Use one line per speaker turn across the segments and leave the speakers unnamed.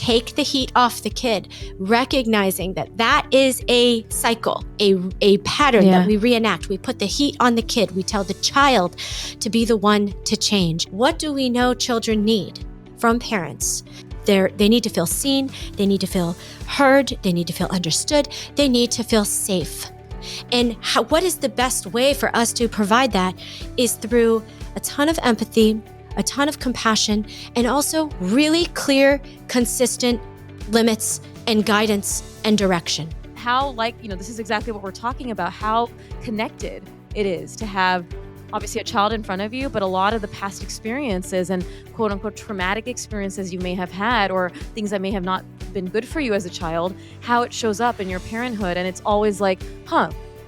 take the heat off the kid, recognizing that that is a cycle, a pattern that we reenact. We put the heat on the kid. We tell the child to be the one to change. What do we know children need from parents? They need to feel seen. They need to feel heard. They need to feel understood. They need to feel safe. And what is the best way for us to provide that is through a ton of empathy, a ton of compassion, and also really clear, consistent limits and guidance and direction.
How, this is exactly what we're talking about, how connected it is to have obviously a child in front of you, but a lot of the past experiences and quote unquote traumatic experiences you may have had, or things that may have not been good for you as a child, how it shows up in your parenthood. And it's always like,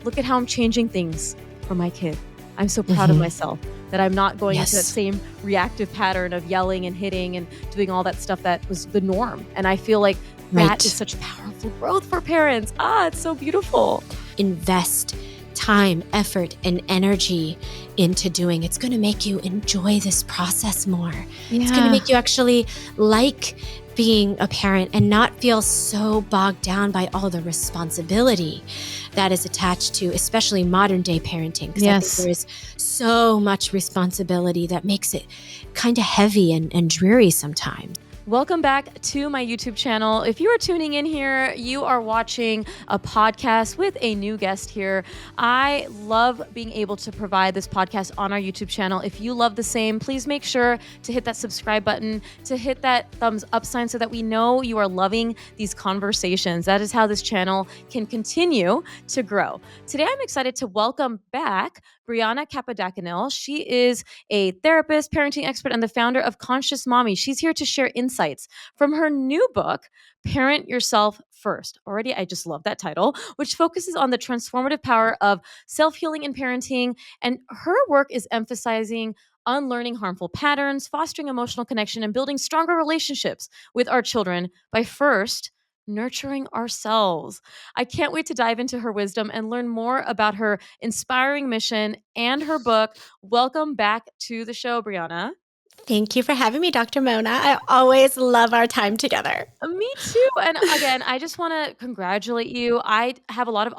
look at how I'm changing things for my kid. I'm so proud of myself that I'm not going into that same reactive pattern of yelling and hitting and doing all that stuff that was the norm. And I feel like that is such powerful growth for parents. It's so beautiful.
Invest time, effort, and energy into doing. It's going to make you enjoy this process more. It's going to make you actually like being a parent and not feel so bogged down by all the responsibility that is attached to, especially modern day parenting. Because I think there is so much responsibility that makes it kind of heavy and dreary sometimes.
Welcome back to my YouTube channel. If you are tuning in here, you are watching a podcast with a new guest here. I love being able to provide this podcast on our YouTube channel. If you love the same, please make sure to hit that subscribe button, to hit that thumbs up sign so that we know you are loving these conversations. That is how this channel can continue to grow. Today, I'm excited to welcome back Bryana Kappadakunnel. She is a therapist, parenting expert, and the founder of Conscious Mommy. She's here to share insights from her new book, Parent Yourself First. Already, I just love that title, which focuses on the transformative power of self-healing in parenting. And her work is emphasizing unlearning harmful patterns, fostering emotional connection, and building stronger relationships with our children by first nurturing ourselves. I can't wait to dive into her wisdom and learn more about her inspiring mission and her book. Welcome back to the show, Bryana.
Thank you for having me, Dr. Mona. I always love our time together.
Me too. And again, I just want to congratulate you. I have a lot of,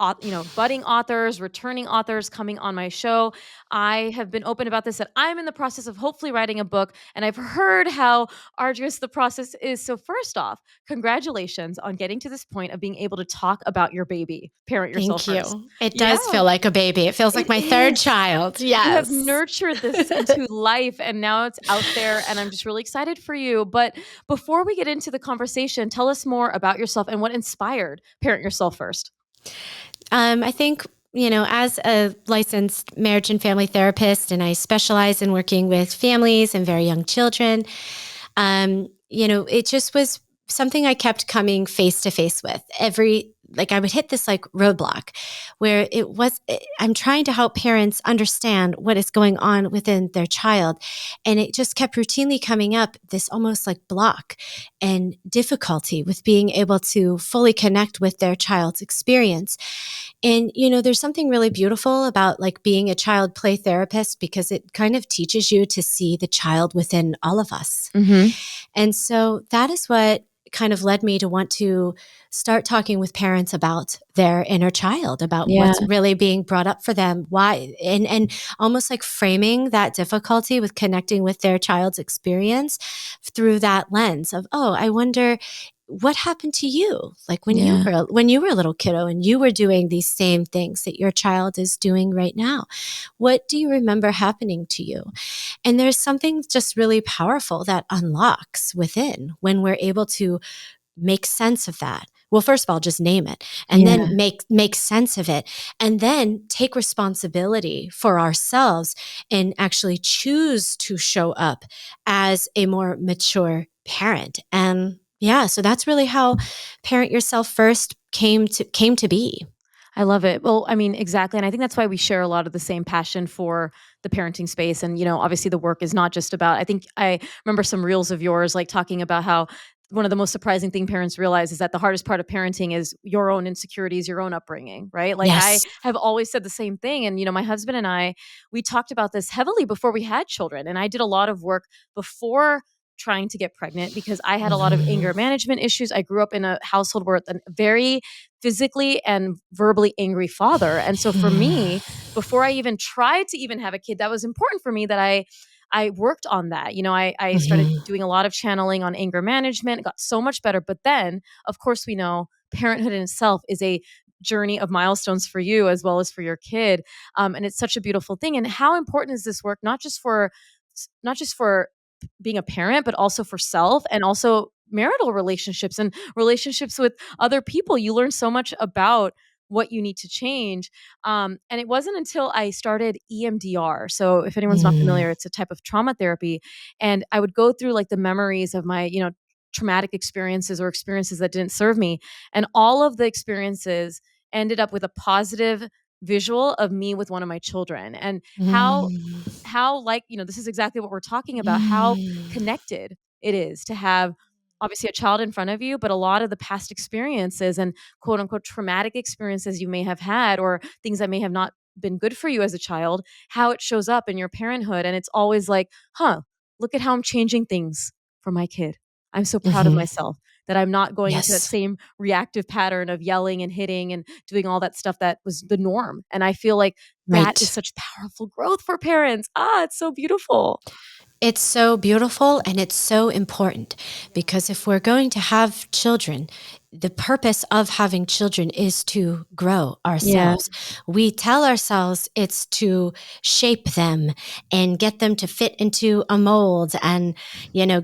budding authors, returning authors coming on my show. I have been open about this, that I'm in the process of hopefully writing a book, and I've heard how arduous the process is. So first off, congratulations on getting to this point of being able to talk about your baby, Parent Yourself First.
Thank you. It does feel like a baby. It feels like my third child. Yes.
You have nurtured this into life, and now it's out there, and I'm just really excited for you. But before we get into the conversation, tell us more about yourself and what inspired Parent Yourself First.
I think, as a licensed marriage and family therapist, and I specialize in working with families and very young children, it just was something I kept coming face to face with I would hit this roadblock where I'm trying to help parents understand what is going on within their child. And it just kept routinely coming up, this almost block and difficulty with being able to fully connect with their child's experience. And, there's something really beautiful about being a child play therapist, because it kind of teaches you to see the child within all of us. Mm-hmm. And so that is what kind of led me to want to start talking with parents about their inner child, about what's really being brought up for them, why, and almost framing that difficulty with connecting with their child's experience through that lens of, I wonder what happened to you? When you were a little kiddo and you were doing these same things that your child is doing right now, what do you remember happening to you? And there's something just really powerful that unlocks within when we're able to make sense of that. Well, first of all, just name it, and then make sense of it, and then take responsibility for ourselves and actually choose to show up as a more mature parent. And so that's really how Parent Yourself First came to be.
I love it. Well, exactly. And I think that's why we share a lot of the same passion for the parenting space. And, obviously the work is not just about, I think I remember some reels of yours, talking about how one of the most surprising thing parents realize is that the hardest part of parenting is your own insecurities, your own upbringing, right? I have always said the same thing. And, my husband and I, we talked about this heavily before we had children. And I did a lot of work before trying to get pregnant because I had a lot of
Mhm.
anger management issues. I grew up in a household where a very physically and verbally angry father. And so for
Mm.
me, before I even tried to even have a kid, that was important for me that I worked on that. I started
Mhm.
doing a lot of channeling on anger management. It got so much better. But then, of course, we know parenthood in itself is a journey of milestones for you as well as for your kid. And it's such a beautiful thing. And how important is this work, not just for being a parent, but also for self and also marital relationships and relationships with other people. You learn so much about what you need to change. And it wasn't until I started EMDR. So if anyone's not
Mm.
familiar, it's a type of trauma therapy. And I would go through like the memories of my traumatic experiences or experiences that didn't serve me. And all of the experiences ended up with a positive visual of me with one of my children and
Mm.
how this is exactly what we're talking about, how
Mm.
connected it is to have obviously a child in front of you, but a lot of the past experiences and quote unquote traumatic experiences you may have had or things that may have not been good for you as a child, how it shows up in your parenthood. And it's always like, look at how I'm changing things for my kid. I'm so proud of
Mhm.
myself that I'm not going into that
Yes.
same reactive pattern of yelling and hitting and doing all that stuff that was the norm. And I feel like that is
Right.
such powerful growth for parents. It's so beautiful.
It's so beautiful and it's so important
Yeah.
because if we're going to have children, the purpose of having children is to grow
Yeah.
ourselves. We tell ourselves it's to shape them and get them to fit into a mold and,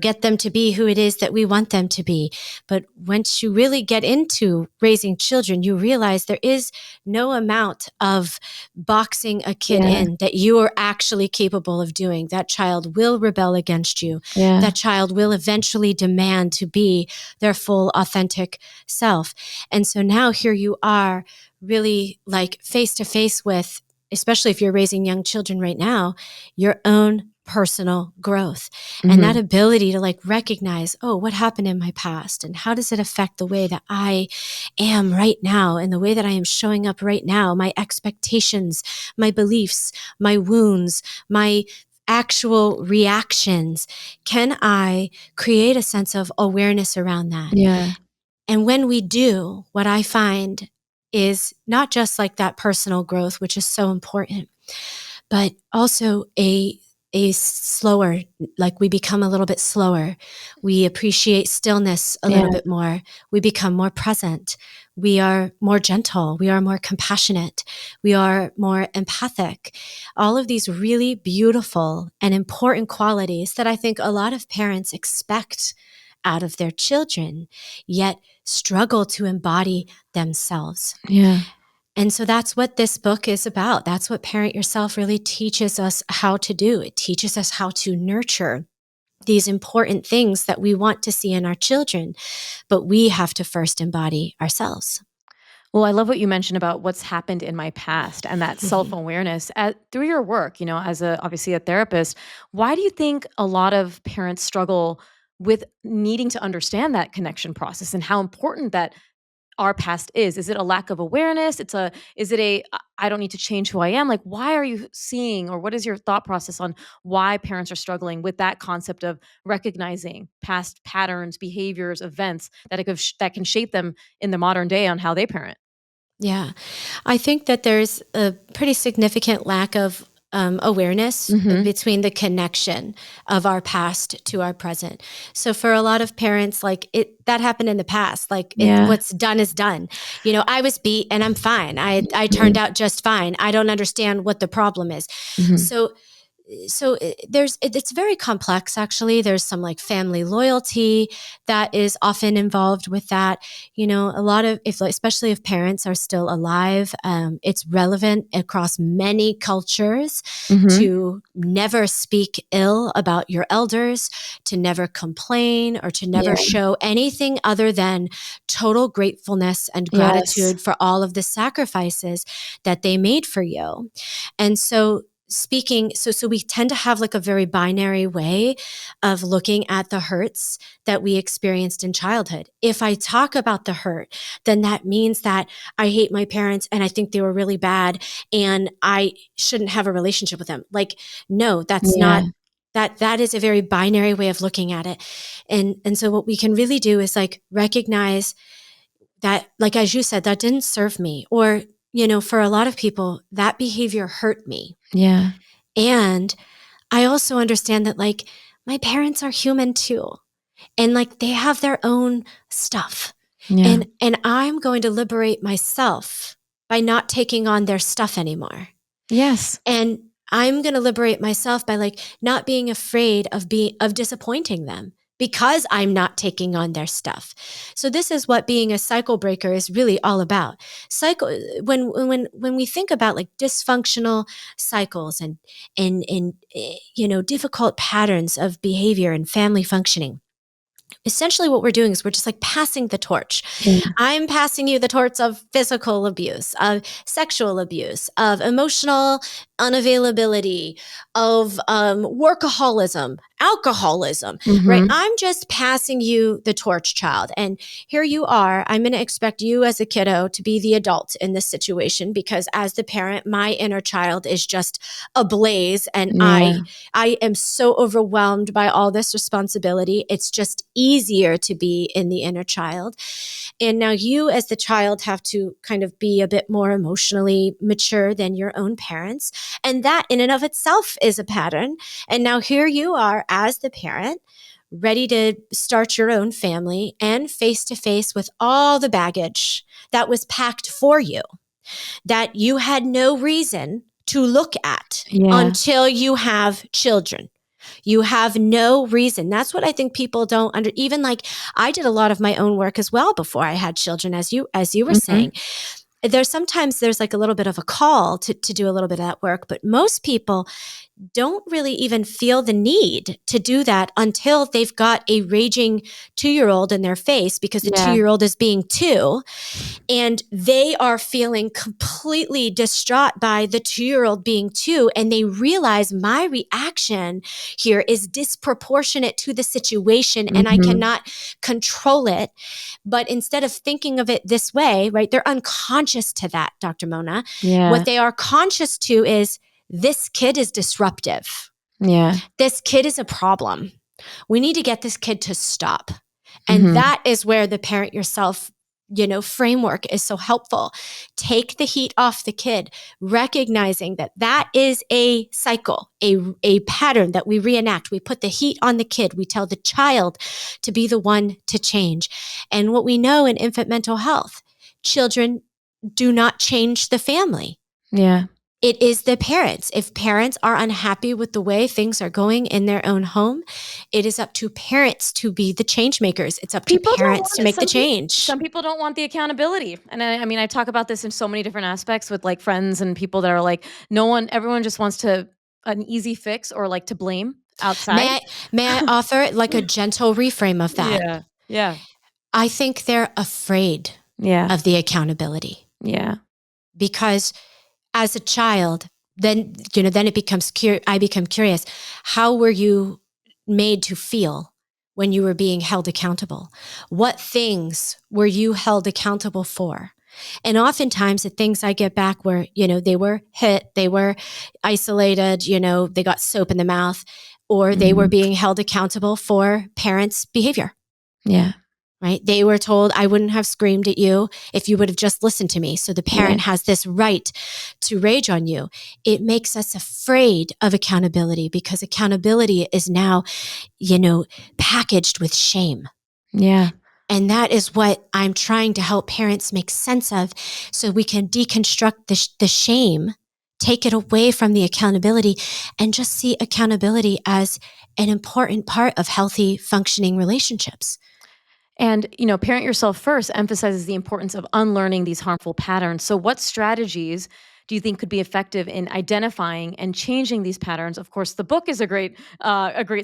get them to be who it is that we want them to be. But once you really get into raising children, you realize there is no amount of boxing a kid
Yeah.
in that you are actually capable of doing. That child will rebel against you.
Yeah.
That child will eventually demand to be their full, authentic self. And so now here you are, really like face to face with, especially if you're raising young children right now, your own personal growth and that
Mhm.
ability to like recognize, oh, what happened in my past and how does it affect the way that I am right now and the way that I am showing up right now, my expectations, my beliefs, my wounds, my actual reactions. Can I create a sense of awareness around that?
Yeah.
And when we do, what I find is not just like that personal growth, which is so important, but also a slower, like we become a little bit slower. We appreciate stillness a little
Yeah.
bit more. We become more present. We are more gentle. We are more compassionate. We are more empathic. All of these really beautiful and important qualities that I think a lot of parents expect out of their children, yet struggle to embody themselves.
Yeah.
And so that's what this book is about. That's what Parent Yourself really teaches us how to do. It teaches us how to nurture these important things that we want to see in our children, but we have to first embody ourselves.
Well, I love what you mentioned about what's happened in my past and that
Mhm.
self-awareness through your work, as obviously a therapist. Why do you think a lot of parents struggle with needing to understand that connection process and how important that our past is? Is it a lack of awareness? Is it I don't need to change who I am? Like, why are you seeing, or what is your thought process on why parents are struggling with that concept of recognizing past patterns, behaviors, events that can shape them in the modern day on how they parent?
Yeah. I think that there's a pretty significant lack of awareness
Mhm.
between the connection of our past to our present. So for a lot of parents, like that happened in the past. Like
Yeah.
what's done is done. I was beat and I'm fine. I turned
Mhm.
out just fine. I don't understand what the problem is.
Mhm.
So it's very complex actually. There's some like family loyalty that is often involved with that. A lot of, if especially if parents are still alive, it's relevant across many cultures
Mhm.
to never speak ill about your elders, to never complain, or to never
Yeah.
show anything other than total gratefulness and
Yes.
gratitude for all of the sacrifices that they made for you. And so so we tend to have like a very binary way of looking at the hurts that we experienced in childhood. If I talk about the hurt, then that means that I hate my parents and I think they were really bad and I shouldn't have a relationship with them. Like, no, that's
Yeah.
not That is a very binary way of looking at it. And so what we can really do is like recognize that, like, as you said, that didn't serve me. Or, for a lot of people, that behavior hurt me.
Yeah.
And I also understand that, like, my parents are human too. And like, they have their own stuff.
Yeah.
And I'm going to liberate myself by not taking on their stuff anymore.
Yes.
And I'm going to liberate myself by like not being afraid of disappointing them because I'm not taking on their stuff. So this is what being a cycle breaker is really all about. When we think about like dysfunctional cycles and difficult patterns of behavior and family functioning, essentially what we're doing is we're just like passing the torch.
Yeah.
I'm passing you the torch of physical abuse, of sexual abuse, of emotional unavailability, of workaholism, alcoholism, right?
Mm-hmm.
I'm just passing you the torch, child. And here you are. I'm going to expect you as a kiddo to be the adult in this situation because as the parent, my inner child is just ablaze. And
Yeah.
I am so overwhelmed by all this responsibility. It's just easier to be in the inner child. And now you as the child have to kind of be a bit more emotionally mature than your own parents. And that in and of itself is a pattern. And now here you are as the parent, ready to start your own family and face to face with all the baggage that was packed for you, that you had no reason to look at
Yeah.
until you have children. You have no reason. That's what I think people don't even like. I did a lot of my own work as well before I had children, as you were
Mm-hmm.
saying. There's like a little bit of a call to do a little bit of that work, but most people don't really even feel the need to do that until they've got a raging 2-year-old in their face because the
Yeah.
2-year-old is being 2 and they are feeling completely distraught by the 2-year-old being 2 and they realize my reaction here is disproportionate to the situation and I
Mm-hmm.
cannot control it. But instead of thinking of it this way, right, they're unconscious to that, Dr. Mona.
Yeah.
What they are conscious to is this kid is disruptive.
Yeah.
This kid is a problem. We need to get this kid to stop. And
Mm-hmm.
that is where the parent yourself, framework is so helpful. Take the heat off the kid, recognizing that that is a cycle, a pattern that we reenact. We put the heat on the kid. We tell the child to be the one to change. And what we know in infant mental health, children do not change the family.
Yeah.
It is the parents. If parents are unhappy with the way things are going in their own home, it is up to parents to be the change makers. It's up to
People don't
parents
want
to
it.
make the change.
Some people don't want the accountability. And I mean, I talk about this in so many different aspects with like friends and people that are like, everyone just wants an easy fix or like to blame outside.
May I offer like a gentle reframe of that?
Yeah. Yeah.
I think they're afraid
Yeah.
of the accountability
Yeah.
because as a child, then it becomes I become curious. How were you made to feel when you were being held accountable? What things were you held accountable for? And oftentimes the things I get back were, they were hit, they were isolated, they got soap in the mouth, or they were
Mhm.
being held accountable for parents' behavior.
Yeah.
Right? They were told, I wouldn't have screamed at you if you would have just listened to me. So the
Yeah.
parent has this right to rage on you. It makes us afraid of accountability because accountability is now, packaged with shame.
Yeah.
And that is what I'm trying to help parents make sense of so we can deconstruct the shame, take it away from the accountability, and just see accountability as an important part of healthy, functioning relationships.
And, parent yourself first emphasizes the importance of unlearning these harmful patterns. So, what strategies do you think could be effective in identifying and changing these patterns? Of course, the book is a great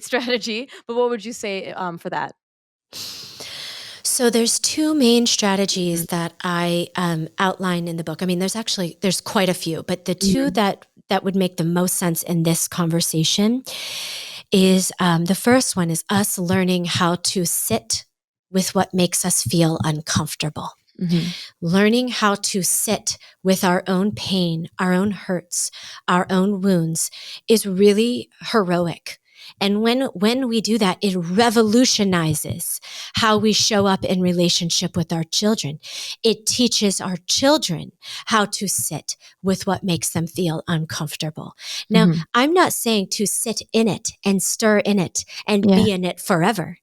strategy, but what would you say for that?
So there's two main strategies that I outline in the book. I mean, there's quite a few, but the two
Mhm.
that would make the most sense in this conversation is the first one is us learning how to sit with what makes us feel uncomfortable.
Mhm.
Learning how to sit with our own pain, our own hurts, our own wounds is really heroic. And when we do that, it revolutionizes how we show up in relationship with our children. It teaches our children how to sit with what makes them feel uncomfortable. Now,
Mhm.
I'm not saying to sit in it and stir in it and
Yeah.
be in it forever.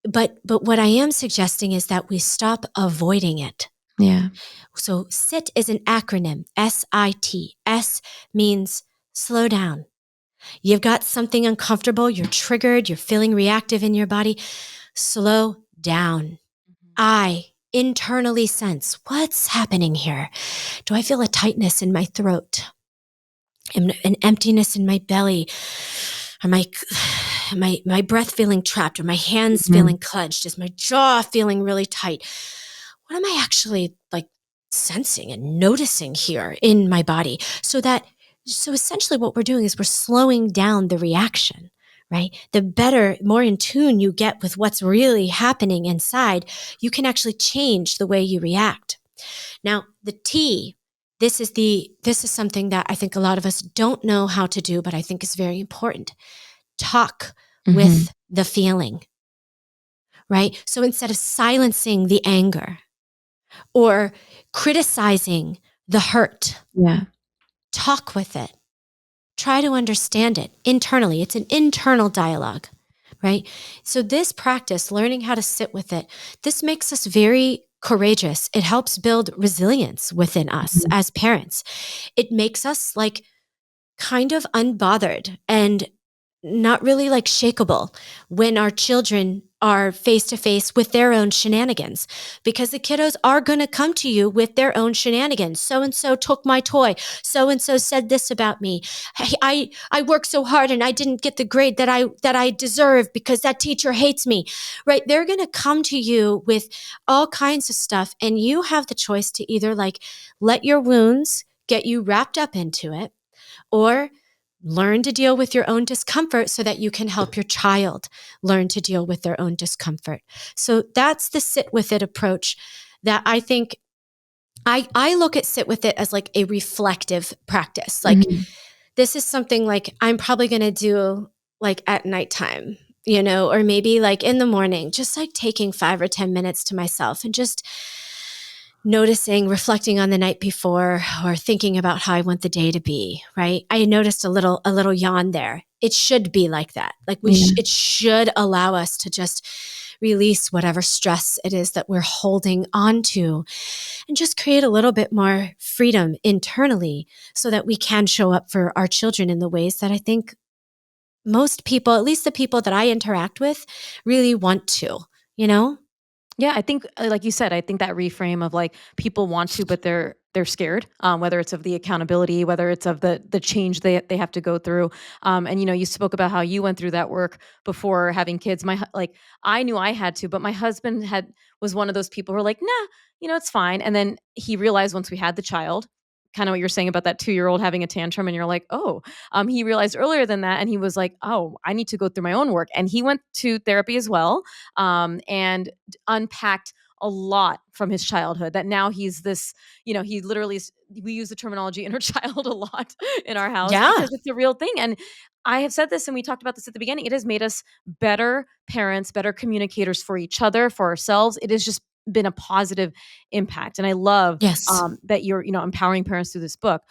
But what I am suggesting is that we stop avoiding it.
Yeah.
So sit is an acronym, SIT. S means slow down. You've got something uncomfortable, you're triggered, you're feeling reactive in your body. Slow down. I internally sense what's happening here. Do I feel a tightness in my throat? An emptiness in my belly? Are my breath feeling trapped? Are my hands
Mhm.
feeling clenched? Is my jaw feeling really tight? What am I actually like sensing and noticing here in my body? So essentially what we're doing is we're slowing down the reaction, right? The better, more in tune you get with what's really happening inside, you can actually change the way you react. Now, the T, this is something that I think a lot of us don't know how to do, but I think is very important. Talk
Mhm.
with the feeling, right? So instead of silencing the anger or criticizing the hurt,
Yeah.
talk with it. Try to understand it internally. It's an internal dialogue, right? So this practice, learning how to sit with it, this makes us very courageous. It helps build resilience within us
Mhm.
as parents. It makes us like kind of unbothered and not really like shakeable when our children are face to face with their own shenanigans, because the kiddos are going to come to you with their own shenanigans. So and so took my toy. So and so said this about me. I worked so hard and I didn't get the grade that I deserve because that teacher hates me. Right? They're going to come to you with all kinds of stuff, and you have the choice to either like let your wounds get you wrapped up into it, or learn to deal with your own discomfort so that you can help your child learn to deal with their own discomfort. So that's the sit with it approach that I think I look at sit with it as like a reflective practice. Like
Mhm.
this is something like I'm probably going to do like at nighttime, or maybe like in the morning, just like taking 5 or 10 minutes to myself and just noticing, reflecting on the night before, or thinking about how I want the day to be, right? I noticed a little yawn there. It should be like that. Like
Yeah.
it should allow us to just release whatever stress it is that we're holding on to and just create a little bit more freedom internally so that we can show up for our children in the ways that I think most people, at least the people that I interact with, really want to, you know?
Yeah, I think, like you said, I think that reframe of like people want to, but they're scared. Whether it's of the accountability, whether it's of the change they have to go through. And you spoke about how you went through that work before having kids. Like I knew I had to, but my husband was one of those people who were like, nah, it's fine. And then he realized once we had the child, kind of what you're saying about that 2-year-old having a tantrum, and you're like, oh, he realized earlier than that, and he was like, oh, I need to go through my own work, and he went to therapy as well, and unpacked a lot from his childhood, that now he's this, he literally we use the terminology inner child a lot in our house
Yeah.
because it's a real thing. And I have said this, and we talked about this at the beginning, it has made us better parents, better communicators for each other, for ourselves. It has just been a positive impact. And I love
Yes.
that you're empowering parents through this book.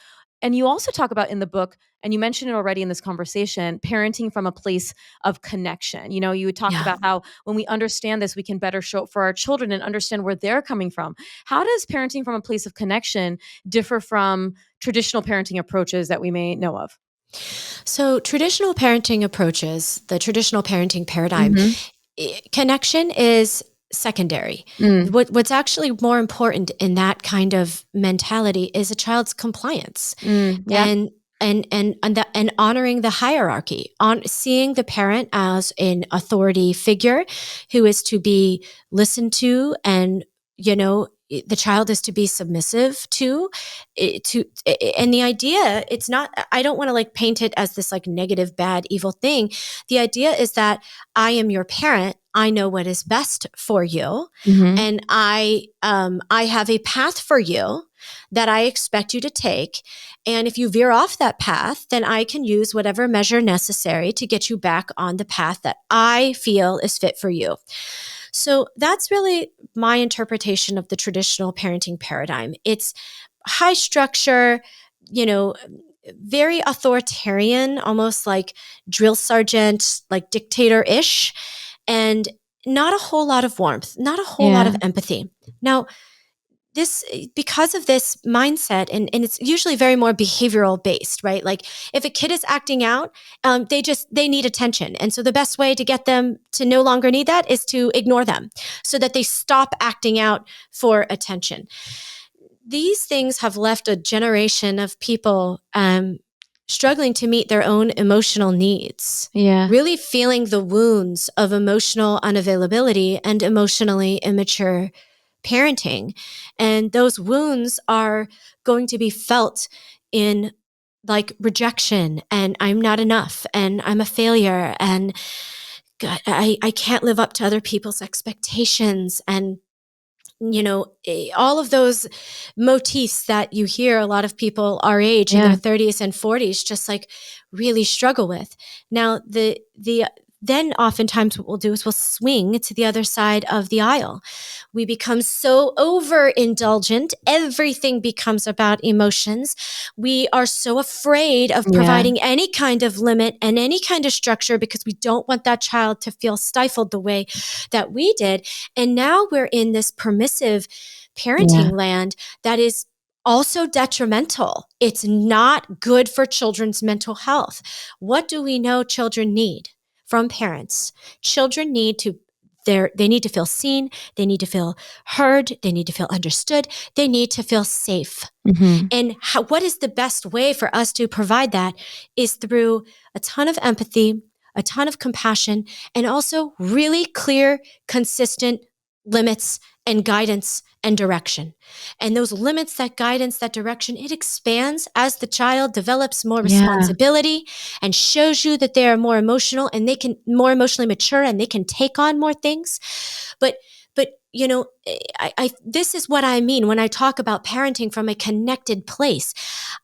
And you also talk about in the book, and you mentioned it already in this conversation, parenting from a place of connection. You talked
Yeah.
about how when we understand this, we can better show up for our children and understand where they're coming from. How does parenting from a place of connection differ from traditional parenting approaches that we may know of?
So, traditional parenting approaches, the traditional parenting paradigm,
Mhm.
connection is secondary.
Mm.
What's actually more important in that kind of mentality is a child's compliance,
Mm. Yeah.
and and honoring the hierarchy, on seeing the parent as an authority figure who is to be listened to, and the child is to be submissive to and the idea, it's not, I don't want to like paint it as this like negative, bad, evil thing. The idea is that I am your parent, I know what is best for you,
Mm-hmm.
and I have a path for you that I expect you to take. And if you veer off that path, then I can use whatever measure necessary to get you back on the path that I feel is fit for you. So that's really my interpretation of the traditional parenting paradigm. It's high structure, you know, very authoritarian, almost like drill sergeant, like dictator ish, and not a whole lot of warmth, not a whole lot
Yeah.
of empathy. Now, this because of this mindset, and it's usually very more behavioral based, right? Like if a kid is acting out, they need attention, and so the best way to get them to no longer need that is to ignore them so that they stop acting out for attention. These things have left a generation of people struggling to meet their own emotional needs,
Yeah.
really feeling the wounds of emotional unavailability and emotionally immature parenting. And those wounds are going to be felt in like rejection, and I'm not enough, and I'm a failure, and God, I can't live up to other people's expectations, and all of those motifs that you hear a lot of people our age in their
Yeah.
30s and 40s just like really struggle with. Now, the then oftentimes what we'll do is we'll swing to the other side of the aisle. We become so overindulgent. Everything becomes about emotions. We are so afraid of
Yeah.
providing any kind of limit and any kind of structure because we don't want that child to feel stifled the way that we did. And now we're in this permissive
Yeah.
parenting land that is also detrimental. It's not good for children's mental health. What do we know children need from parents? Children need to they need to feel seen, they need to feel heard, they need to feel understood, they need to feel safe.
Mm-hmm.
And what is the best way for us to provide that is through a ton of empathy, a ton of compassion, and also really clear, consistent limits and guidance and direction. And those limits, that guidance, that direction, it expands as the child develops more
Yeah.
responsibility and shows you that they are more emotional and they can more emotionally mature and they can take on more things. But this is what I mean when I talk about parenting from a connected place.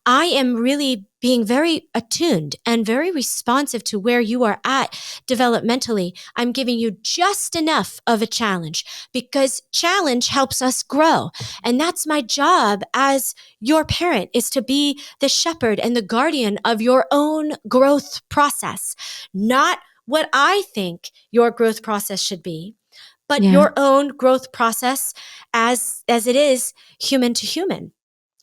I am really being very attuned and very responsive to where you are at developmentally. I'm giving you just enough of a challenge because challenge helps us grow. And that's my job as your parent, is to be the shepherd and the guardian of your own growth process, not what I think your growth process should be, but
Yeah.
your own growth process as it is human to human.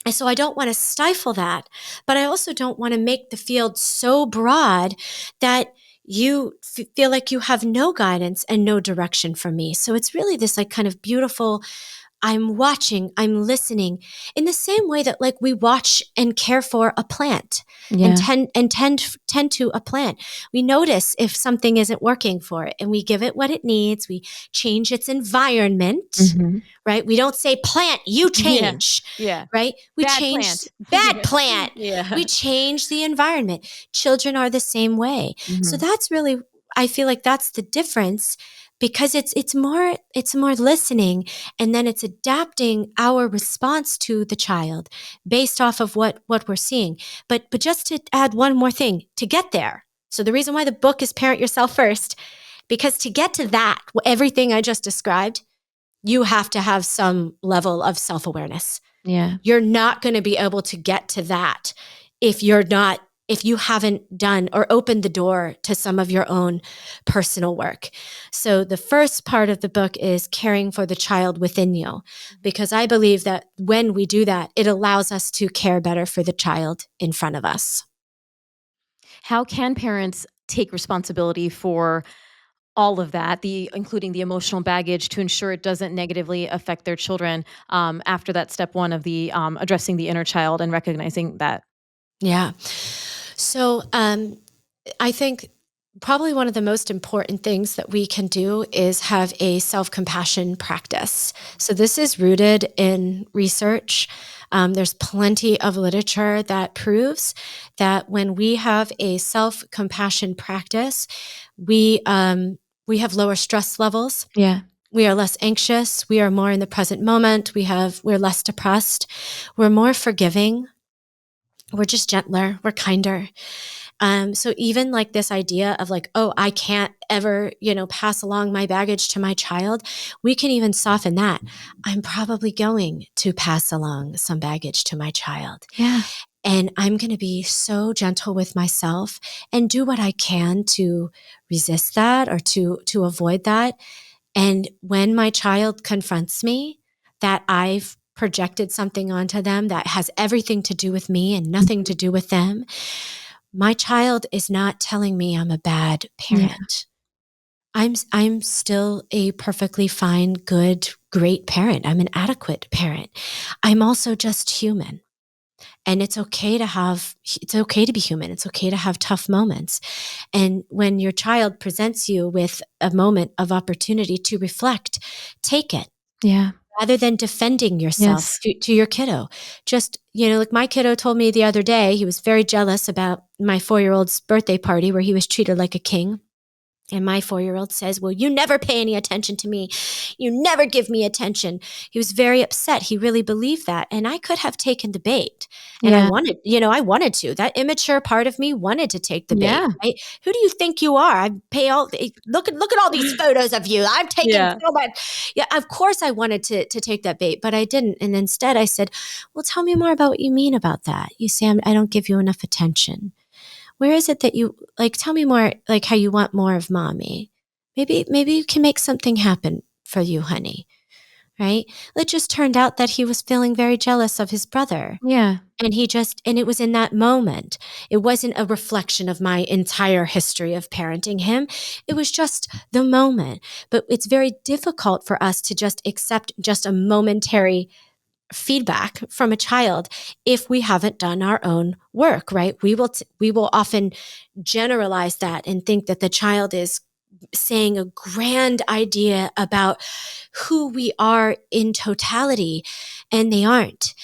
And so I don't want to stifle that, but I also don't want to make the field so broad that you feel like you have no guidance and no direction from me. So it's really this like kind of beautiful, I'm watching, I'm listening in the same way that like we watch and care for a plant and
Yeah.
tend to a plant. We notice if something isn't working for it and we give it what it needs. We change its environment,
Mm-hmm.
right? We don't say plant, you
Yeah.
change,
Yeah.
right? We
Bad
change
plant.
bad plant.
Yeah.
We change the environment. Children are the same way. So
Mm-hmm.
that's really, I feel like that's the difference, because it's more listening, and then it's adapting our response to the child based off of what we're seeing. But just to add one more thing to get there. So the reason why the book is Parent Yourself First, because to get to that, everything I just described, you have to have some level of self-awareness.
Yeah.
You're not going to be able to get to that if you haven't done or opened the door to some of your own personal work. So the first part of the book is caring for the child within you, because I believe that when we do that, it allows us to care better for the child in front of us.
How can parents take responsibility for all of that, including the emotional baggage, to ensure it doesn't negatively affect their children, after that step one of the addressing the inner child and recognizing that?
Yeah. So I think probably one of the most important things that we can do is have a self compassion practice. So, this is rooted in research. There's plenty of literature that proves that when we have a self compassion practice, we We have lower stress levels.
Yeah.
We are less anxious. We are more in the present moment. We're less depressed. We're more forgiving. We're just gentler. We're kinder. So even like this idea of like, oh, I can't ever, pass along my baggage to my child, we can even soften that. I'm probably going to pass along some baggage to my child.
Yeah.
And I'm going to be so gentle with myself and do what I can to resist that or to avoid that. And when my child confronts me that I've projected something onto them that has everything to do with me and nothing to do with them, my child is not telling me I'm a bad
Yeah.
parent. I'm still a perfectly fine, good, great parent. I'm an adequate parent. I'm also just human. And it's okay to be human. It's okay to have tough moments. And when your child presents you with a moment of opportunity to reflect, take it
Yeah.
rather than defending yourself
Yes.
to your kiddo. Just, like my kiddo told me the other day, he was very jealous about my 4-year-old's birthday party where he was treated like a king. And my 4-year-old says, well, you never pay any attention to me. You never give me attention. He was very upset. He really believed that. And I could have taken the bait. And
Yeah.
I wanted to. That immature part of me wanted to take the bait,
Yeah.
right? Who do you think you are? I pay look at all these photos of you. I'm taking
Yeah.
so much. Yeah, of course I wanted to take that bait, but I didn't. And instead I said, well, tell me more about what you mean about that. You say, I don't give you enough attention. Where is it that you like, tell me more, like how you want more of mommy? Maybe you can make something happen for you, honey. Right? It just turned out that he was feeling very jealous of his brother.
Yeah.
And it was in that moment. It wasn't a reflection of my entire history of parenting him. It was just the moment. But it's very difficult for us to just accept just a momentary feedback from a child if we haven't done our own work, right? We will often generalize that and think that the child is saying a grand idea about who we are in totality, and they aren't.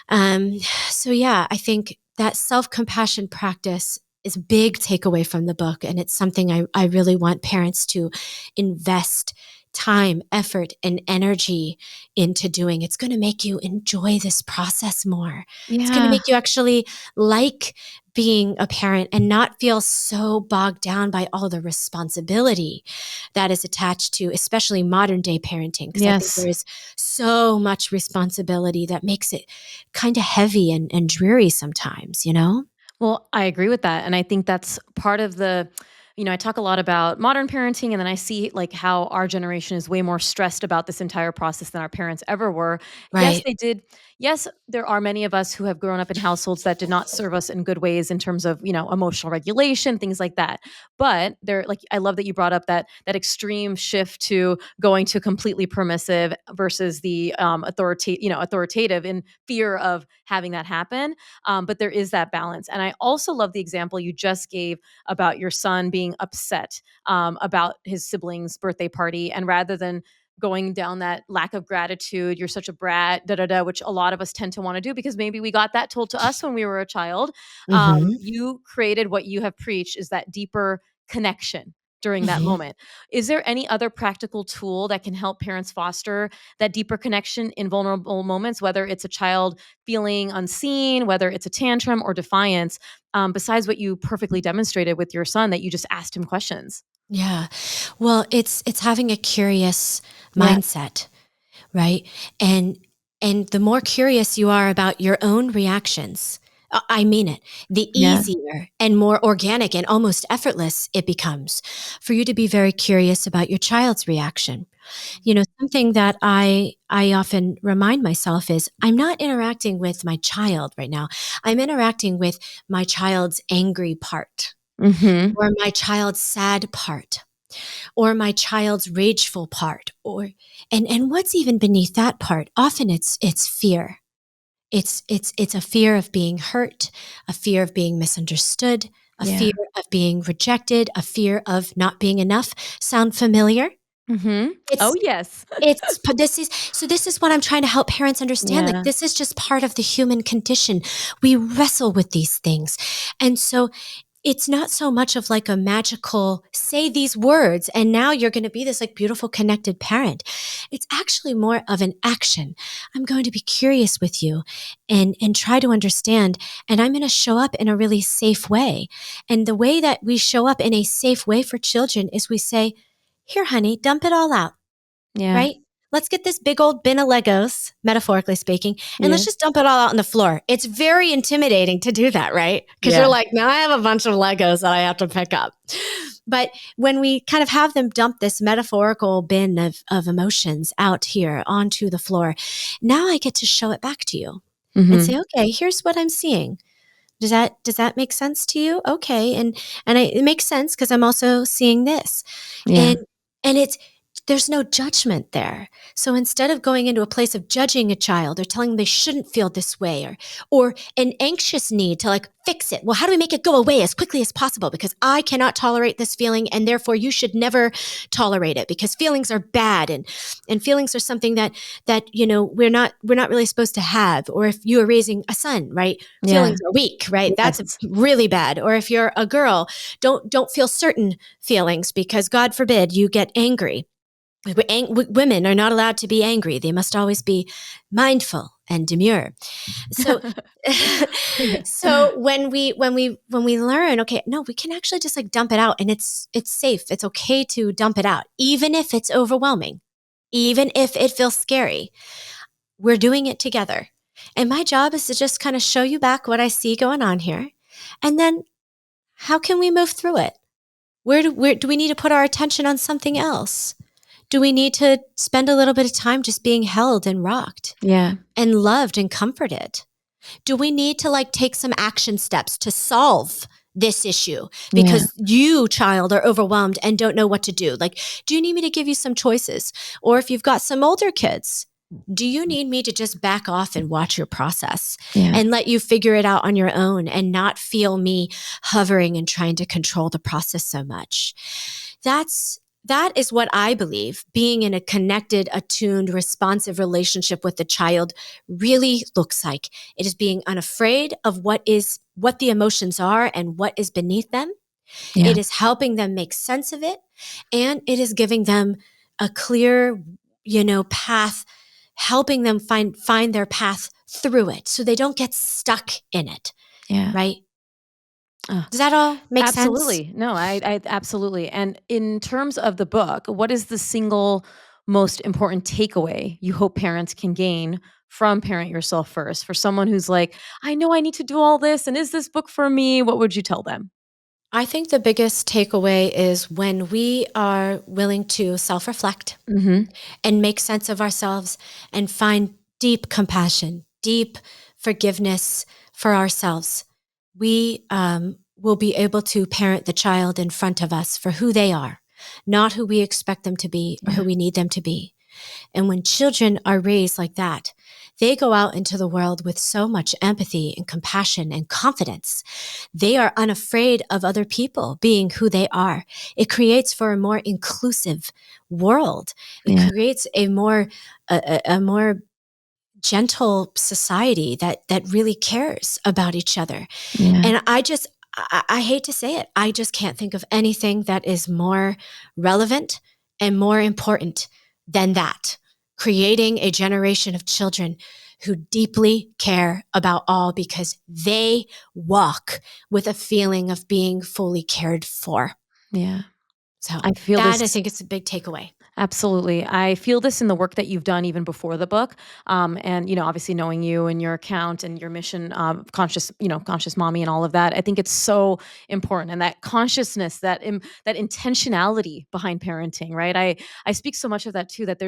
Um, so yeah, I think that self-compassion practice is a big takeaway from the book. And it's something I really want parents to invest time, effort, and energy into doing. It's going to make you enjoy this process more. It's going to
Yeah.
make you actually like being a parent and not feel so bogged down by all the responsibility that is attached to, especially modern day parenting. Because I think
Yes.
there is so much responsibility that makes it kind of heavy and dreary sometimes, you know?
Well, I agree with that. And I think that's part of I talk a lot about modern parenting, and then I see like how our generation is way more stressed about this entire process than our parents ever were. Yes,
Right.
they did. Yes, there are many of us who have grown up in households that did not serve us in good ways in terms of, emotional regulation, things like that. But they're like, I love that you brought up that extreme shift to going to completely permissive versus the authoritative in fear of having that happen. But there is that balance. And I also love the example you just gave about your son being upset about his sibling's birthday party. And rather than going down that lack of gratitude, you're such a brat, da da da, which a lot of us tend to want to do because maybe we got that told to us when we were a child.
Hmm.
You created what you have preached is that deeper connection during that
Hmm.
moment. Is there any other practical tool that can help parents foster that deeper connection in vulnerable moments, whether it's a child feeling unseen, whether it's a tantrum or defiance, besides what you perfectly demonstrated with your son that you just asked him questions?
Yeah. Well, it's having a curious
Yeah.
mindset, right? And the more curious you are about your own reactions, I mean it, the
Yeah.
easier and more organic and almost effortless it becomes for you to be very curious about your child's reaction. Something that I often remind myself is I'm not interacting with my child right now. I'm interacting with my child's angry part
Mhm.
or my child's sad part or my child's rageful part or and what's even beneath that part. Often it's fear. It's a fear of being hurt, a fear of being misunderstood, a
Yeah.
fear of being rejected, a fear of not being enough. Sound familiar?
Mhm. Oh,
It's
yes.
this is what I'm trying to help parents understand. Like,
Yeah.
this is just part of the human condition. We wrestle with these things. And so it's not so much of like a magical say these words and now you're going to be this like beautiful connected parent. It's actually more of an action. I'm going to be curious with you and try to understand, and I'm going to show up in a really safe way. And the way that we show up in a safe way for children is we say, "Here, honey, dump it all out."
Yeah.
Right? Let's get this big old bin of Legos, metaphorically speaking, and let's
Yeah.
just dump it all out on the floor. It's very intimidating to do that, right? Because you're
Yeah.
like, now I have a bunch of Legos that I have to pick up. But when we kind of have them dump this metaphorical bin of emotions out here onto the floor, now I get to show it back to you and
Hmm.
say, okay, here's what I'm seeing. Does that make sense to you? Okay. It makes sense because I'm also seeing this.
Yeah.
And it's there's no judgment there. So instead of going into a place of judging a child or telling them they shouldn't feel this way, or an anxious need to like fix it. Well, how do we make it go away as quickly as possible? Because I cannot tolerate this feeling, and therefore you should never tolerate it because feelings are bad, and feelings are something that we're not really supposed to have. Or if you are raising a son, right?
Yeah.
Feelings are weak, right? That's
Yes.
really bad. Or if you're a girl, don't feel certain feelings because God forbid you get angry. Women are not allowed to be angry. They must always be mindful and demure. So,
Yeah.
so when we learn, okay, no, we can actually just like dump it out, and it's safe. It's okay to dump it out, even if it's overwhelming, even if it feels scary. We're doing it together, and my job is to just kind of show you back what I see going on here, and then how can we move through it? Where do we need to put our attention on something else? Do we need to spend a little bit of time just being held and rocked
Yeah.
and loved and comforted? Do we need to like take some action steps to solve this issue
Yeah.
because you, child, are overwhelmed and don't know what to do? Like, do you need me to give you some choices? Or if you've got some older kids, do you need me to just back off and watch your process
Yeah.
and let you figure it out on your own and not feel me hovering and trying to control the process so much? That is what I believe being in a connected, attuned, responsive relationship with the child really looks like. It is being unafraid of what the emotions are and what is beneath them.
Yeah.
It is helping them make sense of it, and it is giving them a clear, path, helping them find their path through it so they don't get stuck in it,
Yeah.
right?
Uh,
Does that all make sense?
Absolutely. No, I absolutely. And in terms of the book, what is the single most important takeaway you hope parents can gain from Parent Yourself First? For someone who's like, I know I need to do all this, and is this book for me? What would you tell them?
I think the biggest takeaway is when we are willing to self-reflect
Hmm.
and make sense of ourselves and find deep compassion, deep forgiveness for ourselves, we will be able to parent the child in front of us for who they are, not who we expect them to be or who
Yeah.
we need them to be. And when children are raised like that, they go out into the world with so much empathy and compassion and confidence. They are unafraid of other people being who they are. It creates for a more inclusive world. It
Yeah.
creates a more gentle society that really cares about each other.
Yeah.
And I hate to say it, I just can't think of anything that is more relevant and more important than that. Creating a generation of children who deeply care about all because they walk with a feeling of being fully cared for.
Yeah.
So
I feel
that I
this.
think is a big takeaway.
Absolutely. I feel this in the work that you've done even before the book. And, obviously knowing you and your account and your mission, conscious mommy and all of that. I think it's so important. And that consciousness, that intentionality behind parenting, right? I speak so much of that too, that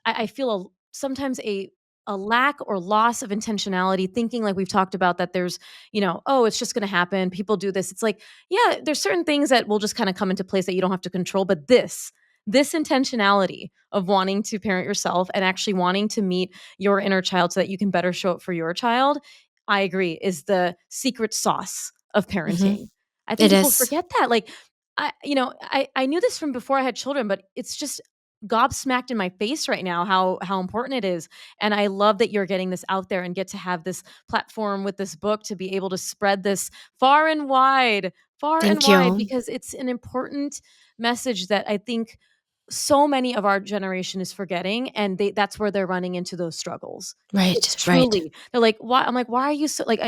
I feel sometimes a lack or loss of intentionality, thinking like we've talked about that there's, oh, it's just going to happen. People do this. It's like, yeah, there's certain things that will just kind of come into place that you don't have to control. But this intentionality of wanting to parent yourself and actually wanting to meet your inner child so that you can better show up for your child, I agree, is the secret sauce of
Mhm.
parenting. I think
It
people
is.
forget that. Like, I knew this from before I had children, but it's just gobsmacked in my face right now how important it is. And I love that you're getting this out there and get to have this platform with this book to be able to spread this far and wide far and
Thank
wide,
you.
because it's an important message that I think so many of our generation is forgetting, and that's where they're running into those struggles. It's
Right, right.
truly, they're like, why? I'm like, why are you so like,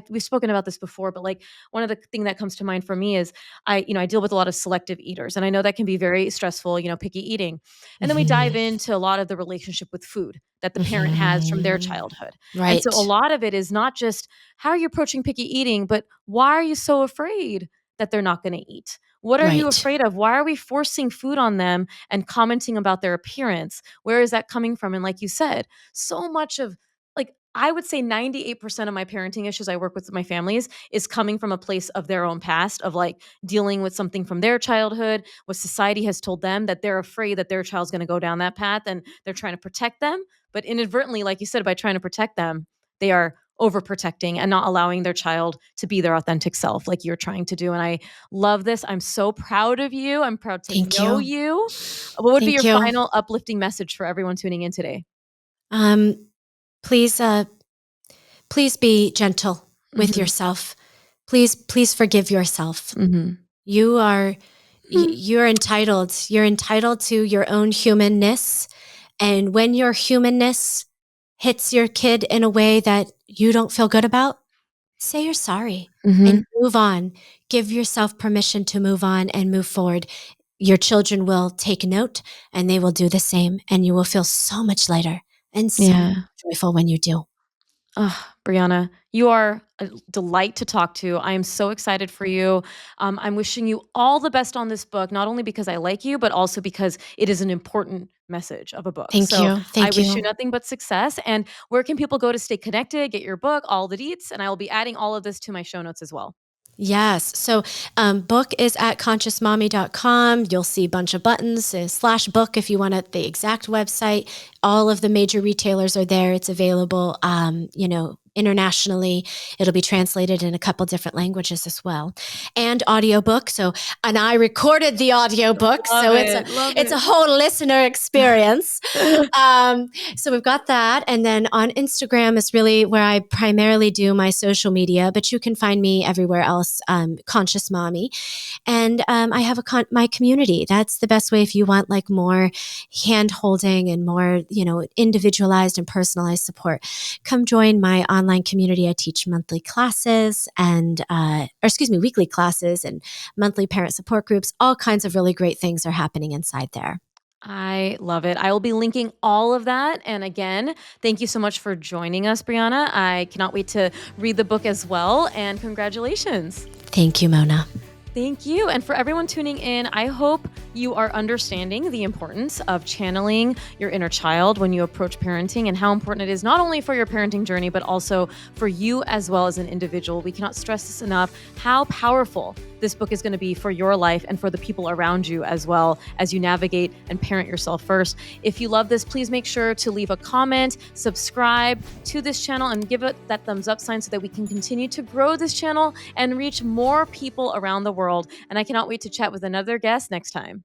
we've spoken about this before, but like one of the thing that comes to mind for me is I deal with a lot of selective eaters, and I know that can be very stressful, picky eating. And then we dive
Mhm,
into a lot of the relationship with food that the parent has from their
mhm.
childhood. And so a
Right,
lot of it is not just how are you approaching picky eating, but why are you so afraid that they're not going to eat? What are you
right.
afraid of? Why are we forcing food on them and commenting about their appearance? Where is that coming from? And like you said, so much of, like, I would say 98% of my parenting issues I work with my families is coming from a place of their own past, of like dealing with something from their childhood, what society has told them, that they're afraid that their child's going to go down that path and they're trying to protect them. But inadvertently, like you said, by trying to protect them, they are overprotecting and not allowing their child to be their authentic self like you're trying to do. And I love this. I'm so proud of you. I'm proud to
Thank
know
you.
you. What would be
Thank
your
you.
final uplifting message for everyone tuning in today?
Um, please, please be gentle with
Mhm.
yourself. Please forgive yourself.
Mhm.
You are
Hmm.
you're entitled. You're entitled to your own humanness. And when your humanness hits your kid in a way that you don't feel good about, say you're sorry and
Mhm.
move on. Give yourself permission to move on and move forward. Your children will take note and they will do the same. And you will feel so much lighter and so
Yeah.
joyful when you do.
Oh, Brianna, you are a delight to talk to. I am so excited for you. I'm wishing you all the best on this book, not only because I like you, but also because it is an important message of a book.
Thank
So
you.
I
Thank
wish you
you.
nothing but success. And where can people go to stay connected, get your book, all the deets? And I will be adding all of this to my show notes as well.
Yes. So, book is at consciousmommy.com. You'll see a bunch of buttons, slash book if you want it, the exact website. All of the major retailers are there. It's available, internationally. It'll be translated in a couple different languages as well, and audiobook. So, and I recorded the audiobook.
Love
So
it. Love
it's a
it.
whole listener experience. So we've got that. And then on Instagram is really where I primarily do my social media, but you can find me everywhere else, Conscious Mommy. And I have my community. That's the best way if you want like more hand holding and more, individualized and personalized support. Come join my online community. I teach monthly classes weekly classes and monthly parent support groups. All kinds of really great things are happening inside there.
I love it. I will be linking all of that. And again, thank you so much for joining us, Brianna. I cannot wait to read the book as well. And congratulations.
Thank you, Mona.
Thank you. And for everyone tuning in, I hope you are understanding the importance of channeling your inner child when you approach parenting, and how important it is not only for your parenting journey, but also for you as well as an individual. We cannot stress this enough, how powerful this book is going to be for your life and for the people around you as well, as you navigate and parent yourself first. If you love this, please make sure to leave a comment, subscribe to this channel, and give it that thumbs up sign so that we can continue to grow this channel and reach more people around the world. And I cannot wait to chat with another guest next time.